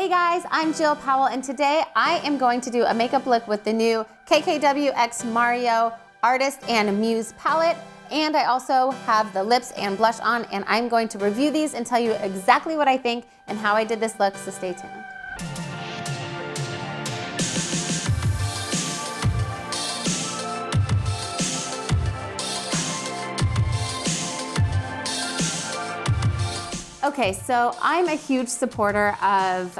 Hey guys, I'm Jill Powell, and today I am going to do a makeup look with the new KKW X Mario Artist and Muse palette. And I also have the lips and blush on, and I'm going to review these and tell you exactly what I think and how I did this look, so stay tuned. Okay, so I'm a huge supporter of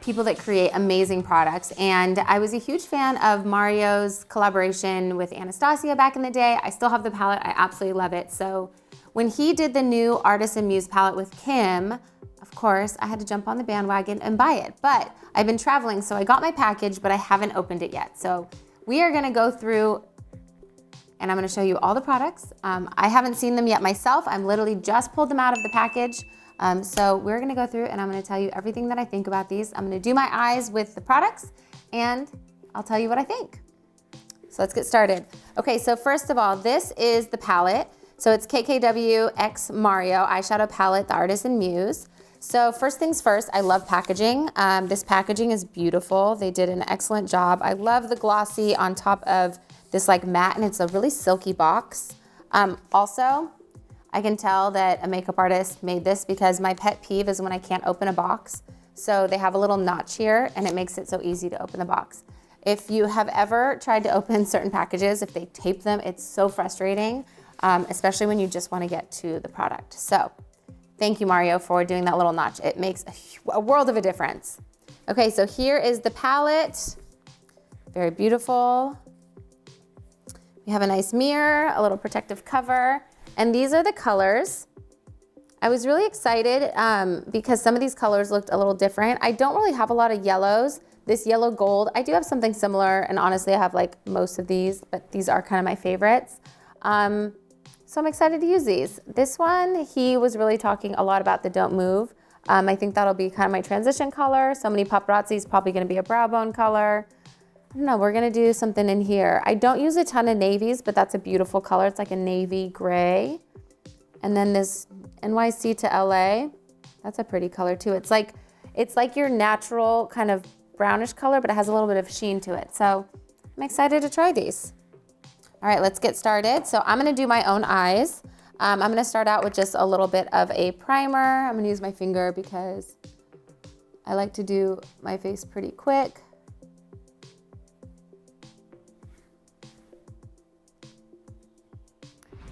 people that create amazing products, and I was a huge fan of Mario's collaboration with Anastasia back in the day. I still have the palette, I absolutely love it. So when he did the new Artist and Muse palette with Kim, of course, I had to jump on the bandwagon and buy it. But I've been traveling, so I got my package, but I haven't opened it yet. So we are gonna go through and I'm gonna show you all the products. I haven't seen them yet myself. I'm literally just pulled them out of the package. So we're gonna go through and I'm gonna tell you everything that I think about these. I'm gonna do my eyes with the products and I'll tell you what I think. So let's get started. Okay, so first of all, this is the palette. So it's KKW X Mario eyeshadow palette, the Artist and Muse. So first things first, I love packaging. This packaging is beautiful. They did an excellent job. I love the glossy on top of this like matte, and it's a really silky box. Also, I can tell that a makeup artist made this because my pet peeve is when I can't open a box. So they have a little notch here and it makes it so easy to open the box. If you have ever tried to open certain packages, if they tape them, it's so frustrating, especially when you just want to get to the product. So thank you, Mario, for doing that little notch. It makes a world of a difference. Okay, so here is the palette. Very beautiful. We have a nice mirror, a little protective cover. And these are the colors. I was really excited because some of these colors looked a little different. I don't really have a lot of yellows. This yellow gold, I do have something similar, and honestly I have like most of these, but these are kind of my favorites. So I'm excited to use these. This one, he was really talking a lot about the Don't Move. I think that'll be kind of my transition color. So many paparazzi is probably gonna be a brow bone color. I don't know, we're gonna do something in here. I don't use a ton of navies, but that's a beautiful color. It's like a navy gray. And then this NYC to LA, that's a pretty color too. It's like your natural kind of brownish color, but it has a little bit of sheen to it. So I'm excited to try these. All right, let's get started. So I'm gonna do my own eyes. I'm gonna start out with just a little bit of a primer. I'm gonna use my finger because I like to do my face pretty quick.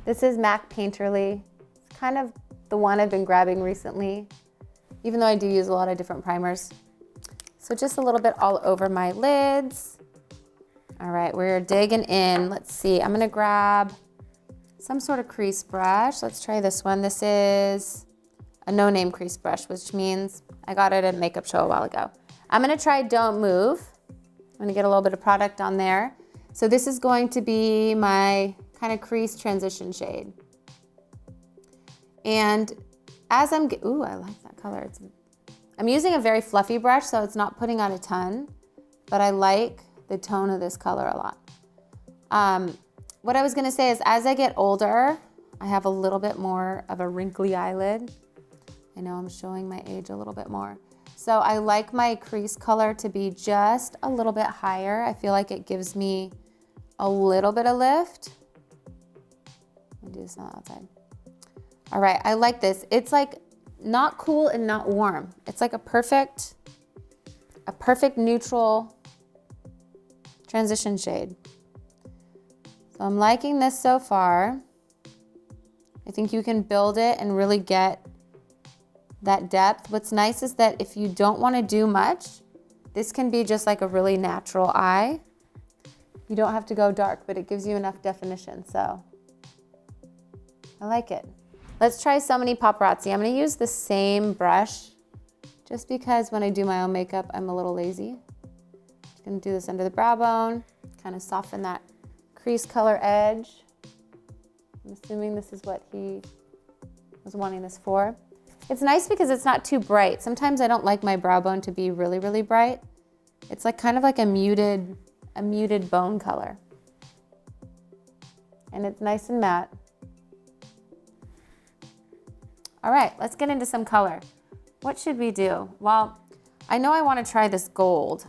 This is MAC Painterly. It's kind of the one I've been grabbing recently, even though I do use a lot of different primers. So just a little bit all over my lids. All right, we're digging in. Let's see, I'm gonna grab some sort of crease brush. Let's try this one. This is a no-name crease brush, which means I got it at a makeup show a while ago. I'm gonna try Don't Move. I'm gonna get a little bit of product on there. So this is going to be my kind of crease transition shade. And as I'm, ooh, I like that color. I'm using a very fluffy brush, so it's not putting on a ton, but I like the tone of this color a lot. What I was gonna say is as I get older, I have a little bit more of a wrinkly eyelid. I know I'm showing my age a little bit more. So I like my crease color to be just a little bit higher. I feel like it gives me a little bit of lift. Do this on the outside. All right, I like this. It's like not cool and not warm. It's like a perfect neutral transition shade. So I'm liking this so far. I think you can build it and really get that depth. What's nice is that if you don't want to do much, this can be just like a really natural eye. You don't have to go dark, but it gives you enough definition, so I like it. Let's try So Many Paparazzi. I'm gonna use the same brush just because when I do my own makeup, I'm a little lazy. Just gonna do this under the brow bone, kind of soften that crease color edge. I'm assuming this is what he was wanting this for. It's nice because it's not too bright. Sometimes I don't like my brow bone to be really, really bright. It's like kind of like a muted bone color. And it's nice and matte. All right, let's get into some color. What should we do? Well, I know I want to try this gold,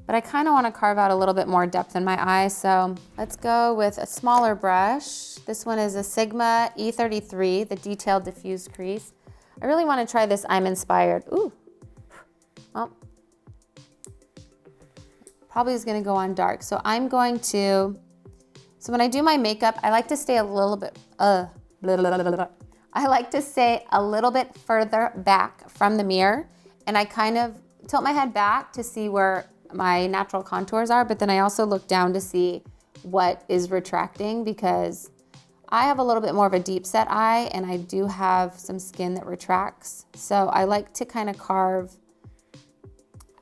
but I kind of want to carve out a little bit more depth in my eye. So let's go with a smaller brush. This one is a Sigma E33, the detailed diffused crease. I really want to try this I'm Inspired. Ooh, well, probably is going to go on dark. So I'm going to, so when I do my makeup, I like to stay a little bit, I like to stay a little bit further back from the mirror, and I kind of tilt my head back to see where my natural contours are, but then I also look down to see what is retracting, because I have a little bit more of a deep set eye and I do have some skin that retracts. So I like to kind of carve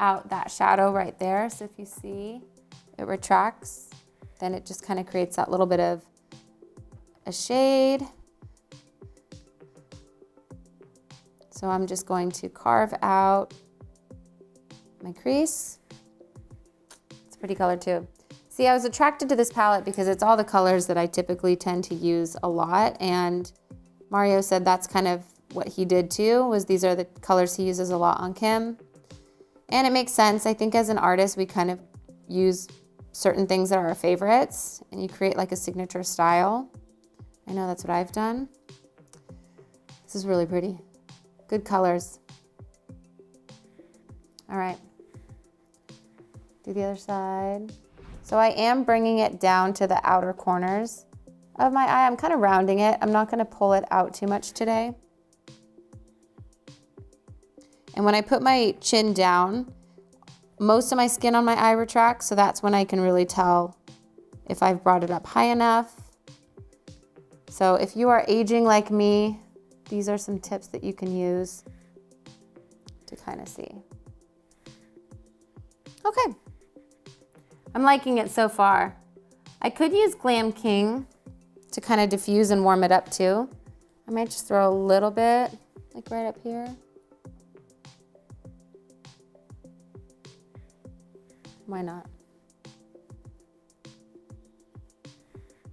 out that shadow right there. So if you see it retracts, then it just kind of creates that little bit of a shade. So I'm just going to carve out my crease. It's a pretty color too. See, I was attracted to this palette because it's all the colors that I typically tend to use a lot, and Mario said that's kind of what he did too, was these are the colors he uses a lot on Kim. And it makes sense. I think as an artist, we kind of use certain things that are our favorites, and you create like a signature style. I know that's what I've done. This is really pretty. Good colors. All right. Do the other side. So I am bringing it down to the outer corners of my eye. I'm kind of rounding it. I'm not going to pull it out too much today. And when I put my chin down, most of my skin on my eye retracts, so that's when I can really tell if I've brought it up high enough. So if you are aging like me, these are some tips that you can use to kind of see. Okay. I'm liking it so far. I could use Glam King to kind of diffuse and warm it up too. I might just throw a little bit, like right up here. Why not?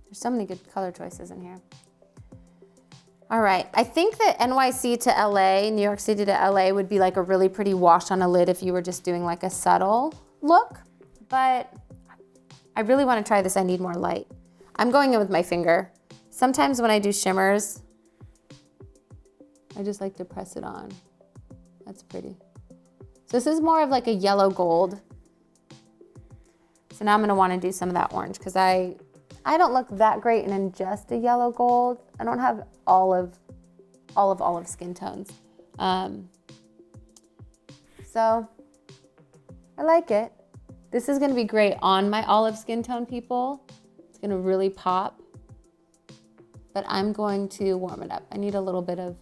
There's so many good color choices in here. All right, I think that NYC to LA, New York City to LA would be like a really pretty wash on a lid if you were just doing like a subtle look, but I really want to try this. I need more light. I'm going in with my finger. Sometimes when I do shimmers, I just like to press it on. That's pretty. So this is more of like a yellow gold. So now I'm gonna want to do some of that orange because I don't look that great in just a yellow gold. I don't have olive skin tones. So I like it. This is gonna be great on my olive skin tone people. It's gonna really pop, but I'm going to warm it up. I need a little bit of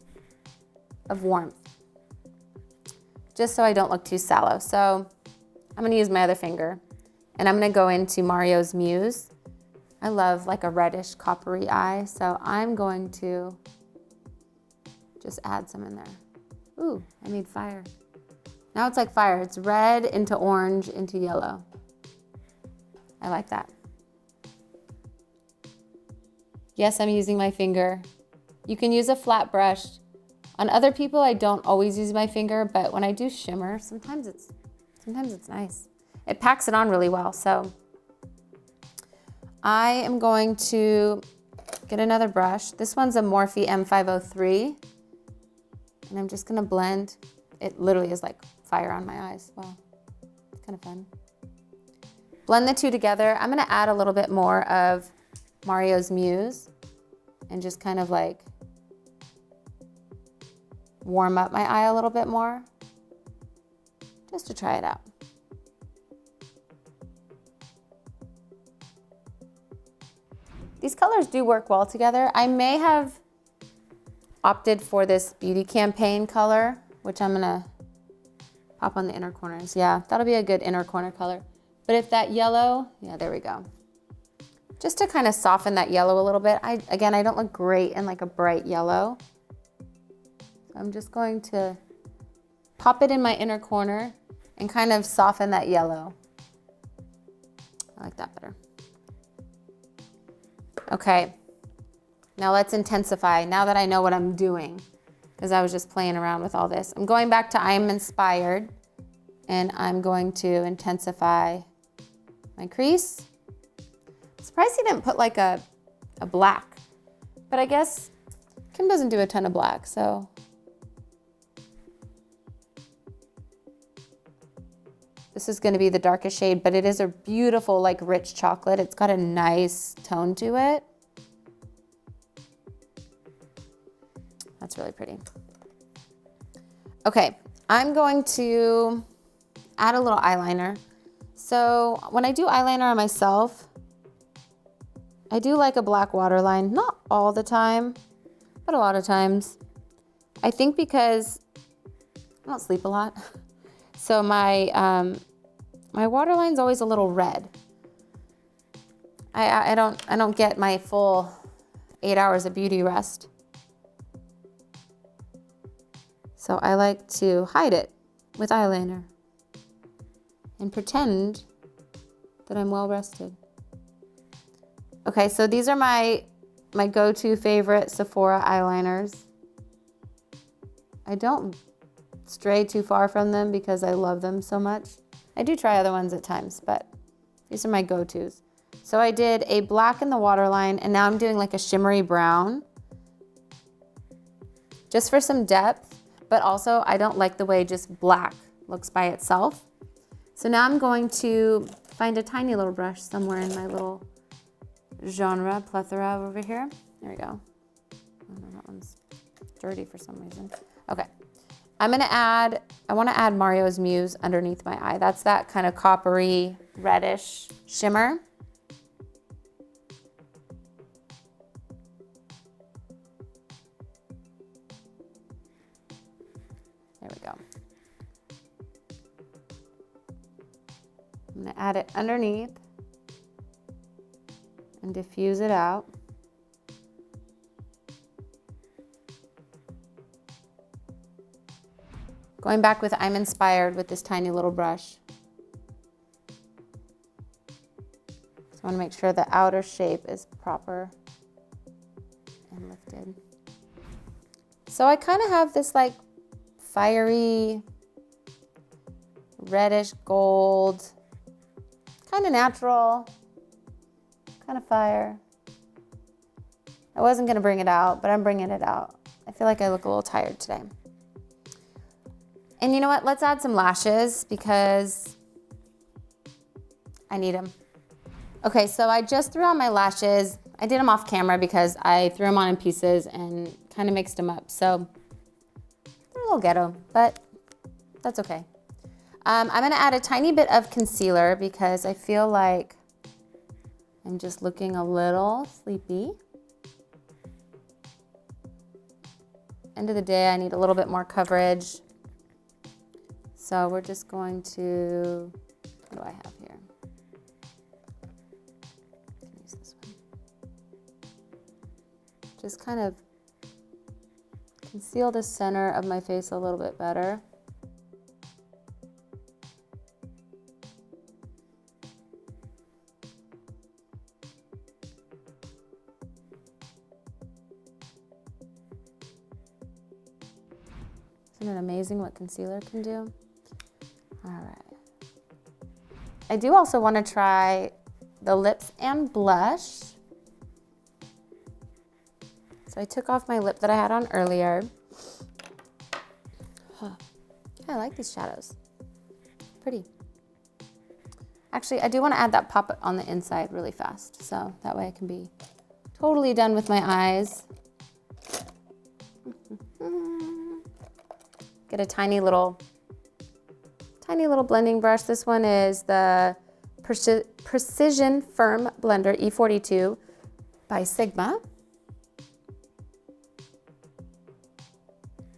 warmth, just so I don't look too sallow. So I'm gonna use my other finger, and I'm gonna go into Mario's Muse. I love like a reddish coppery eye, so I'm going to just add some in there. Ooh, I made fire. Now it's like fire. It's red into orange into yellow. I like that. Yes, I'm using my finger. You can use a flat brush. On other people, I don't always use my finger, but when I do shimmer, sometimes it's nice. It packs it on really well, so I am going to get another brush. This one's a Morphe M503, and I'm just gonna blend. It literally is like fire on my eyes. Wow, it's kind of fun. Blend the two together. I'm gonna add a little bit more of Mario's Muse and just kind of like warm up my eye a little bit more, just to try it out. These colors do work well together. I may have opted for this beauty campaign color, which I'm gonna pop on the inner corners. Yeah, that'll be a good inner corner color. But if that yellow, yeah, there we go. Just to kind of soften that yellow a little bit. Again, I don't look great in like a bright yellow. So I'm just going to pop it in my inner corner and kind of soften that yellow. I like that better. Okay, now let's intensify. Now that I know what I'm doing, because I was just playing around with all this. I'm going back to I'm Inspired, and I'm going to intensify my crease. I'm surprised he didn't put like a black, but I guess Kim doesn't do a ton of black, so. This is gonna be the darkest shade, but it is a beautiful, like rich chocolate. It's got a nice tone to it. That's really pretty. Okay, I'm going to add a little eyeliner. So when I do eyeliner on myself, I do like a black waterline, not all the time, but a lot of times. I think because I don't sleep a lot, so my waterline's always a little red. I don't get my full 8 hours of beauty rest. So I like to hide it with eyeliner and pretend that I'm well rested. Okay, so these are my go-to favorite Sephora eyeliners. I don't stray too far from them because I love them so much. I do try other ones at times, but these are my go-tos. So I did a black in the waterline, and now I'm doing like a shimmery brown, just for some depth, but also I don't like the way just black looks by itself. So now I'm going to find a tiny little brush somewhere in my little plethora over here. There we go. Oh no, that one's dirty for some reason. Okay. I want to add Mario's Muse underneath my eye. That's that kind of coppery, reddish shimmer. There we go. I'm going to add it underneath and diffuse it out. Going back with I'm Inspired with this tiny little brush. So I want to make sure the outer shape is proper and lifted. So I kind of have this like fiery, reddish gold, kind of natural, kind of fire. I wasn't going to bring it out, but I'm bringing it out. I feel like I look a little tired today. And you know what? Let's add some lashes because I need them. Okay, so I just threw on my lashes. I did them off camera because I threw them on in pieces and kind of mixed them up. So they're a little ghetto, but that's okay. I'm gonna add a tiny bit of concealer because I feel like I'm just looking a little sleepy. End of the day, I need a little bit more coverage. So we're just going to, what do I have here? Use this one. Just kind of conceal the center of my face a little bit better. Isn't it amazing what concealer can do? All right. I do also want to try the lips and blush. So I took off my lip that I had on earlier. I like these shadows. Pretty. Actually, I do want to add that pop on the inside really fast, so that way I can be totally done with my eyes. Get a tiny little blending brush. This one is the Precision Firm Blender E42 by Sigma.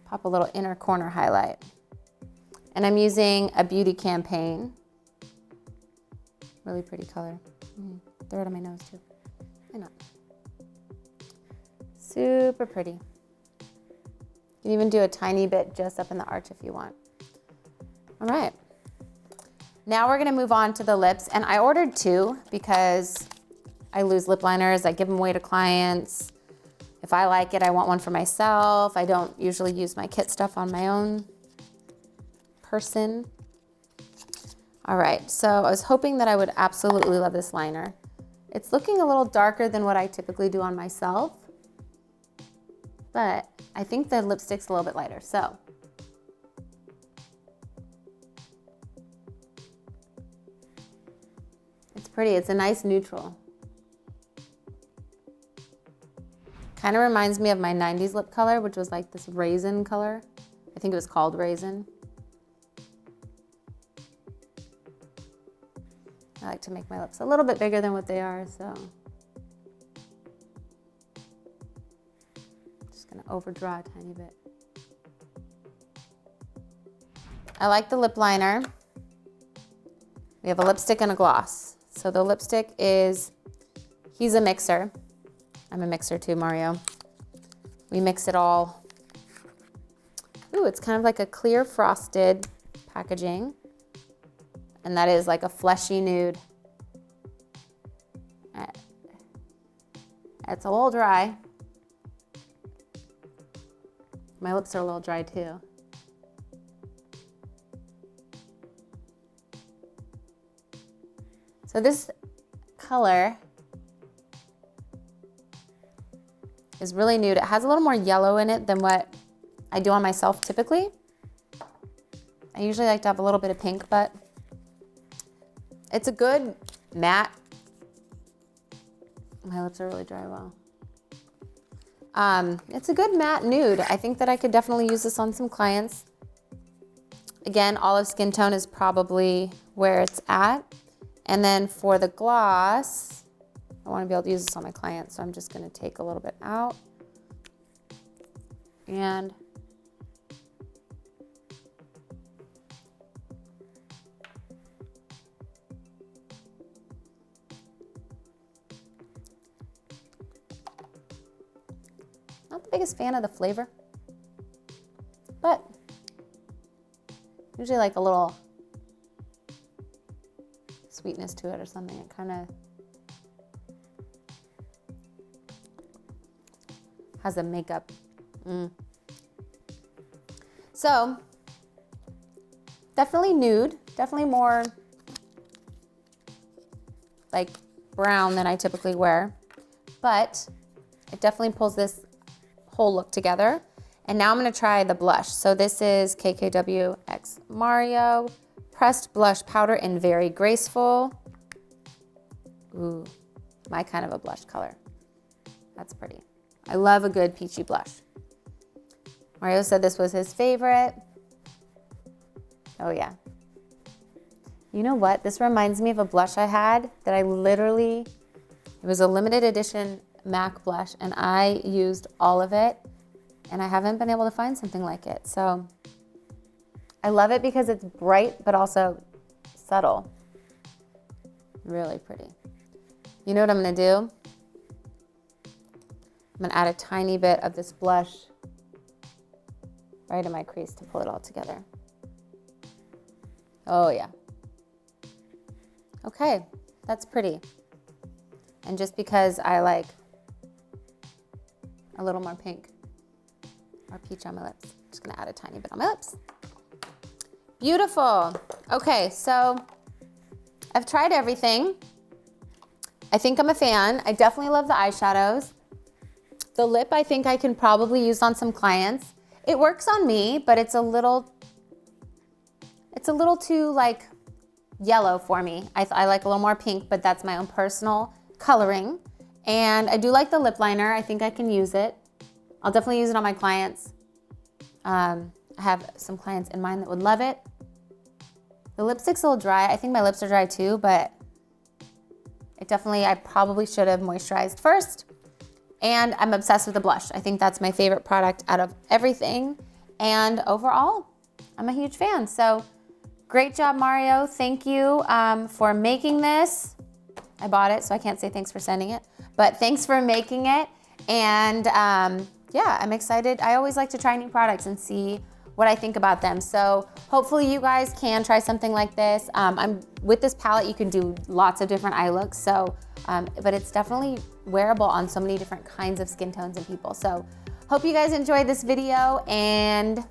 Pop a little inner corner highlight. And I'm using a beauty campaign. Really pretty color. Throw it on my nose too. Why not? Super pretty. You can even do a tiny bit just up in the arch if you want. All right. Now we're gonna move on to the lips, and I ordered 2 because I lose lip liners, I give them away to clients. If I like it, I want one for myself. I don't usually use my kit stuff on my own person. All right, so I was hoping that I would absolutely love this liner. It's looking a little darker than what I typically do on myself, but I think the lipstick's a little bit lighter, so. It's pretty, it's a nice neutral. Kind of reminds me of my 90s lip color, which was like this raisin color. I think it was called Raisin. I like to make my lips a little bit bigger than what they are, so. Just gonna overdraw a tiny bit. I like the lip liner. We have a lipstick and a gloss. So the lipstick is, he's a mixer. I'm a mixer too, Mario. We mix it all. Ooh, it's kind of like a clear frosted packaging. And that is like a fleshy nude. It's a little dry. My lips are a little dry too. So this color is really nude. It has a little more yellow in it than what I do on myself typically. I usually like to have a little bit of pink, but it's a good matte. My lips are really dry, wow. It's a good matte nude. I think that I could definitely use this on some clients. Again, olive skin tone is probably where it's at. And then for the gloss, I want to be able to use this on my clients, so I'm just going to take a little bit out. And not the biggest fan of the flavor, but usually like a little sweetness to it or something. It kind of has a makeup. So definitely nude, definitely more like brown than I typically wear, but it definitely pulls this whole look together. And now I'm gonna try the blush. So this is KKW X Mario Pressed Blush Powder in Very Graceful. Ooh, my kind of a blush color. That's pretty. I love a good peachy blush. Mario said this was his favorite. Oh yeah. You know what? This reminds me of a blush I had that I literally, it was a limited edition MAC blush and I used all of it and I haven't been able to find something like it. So I love it because it's bright but also subtle. Really pretty. You know what I'm gonna do? I'm gonna add a tiny bit of this blush right in my crease to pull it all together. Oh yeah. Okay, that's pretty. And just because I like a little more pink or peach on my lips, I'm just gonna add a tiny bit on my lips. Beautiful. Okay, so I've tried everything. I think I'm a fan. I definitely love the eyeshadows. The lip, I think I can probably use on some clients. It works on me, but it's a little too like yellow for me. I like a little more pink, but that's my own personal coloring. And I do like the lip liner. I think I can use it. I'll definitely use it on my clients. I have some clients in mind that would love it. The lipstick's a little dry. I think my lips are dry too, but I probably should have moisturized first. And I'm obsessed with the blush. I think that's my favorite product out of everything. And overall, I'm a huge fan. So great job, Mario. Thank you for making this. I bought it, so I can't say thanks for sending it, but thanks for making it. And yeah, I'm excited. I always like to try new products and see what I think about them. So hopefully you guys can try something like this. With this palette, you can do lots of different eye looks. So, but it's definitely wearable on so many different kinds of skin tones and people. So hope you guys enjoyed this video and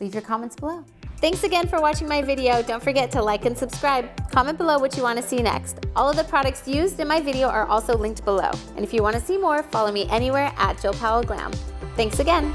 leave your comments below. Thanks again for watching my video. Don't forget to like and subscribe. Comment below what you want to see next. All of the products used in my video are also linked below. And if you want to see more, follow me anywhere at Jill Powell Glam. Thanks again.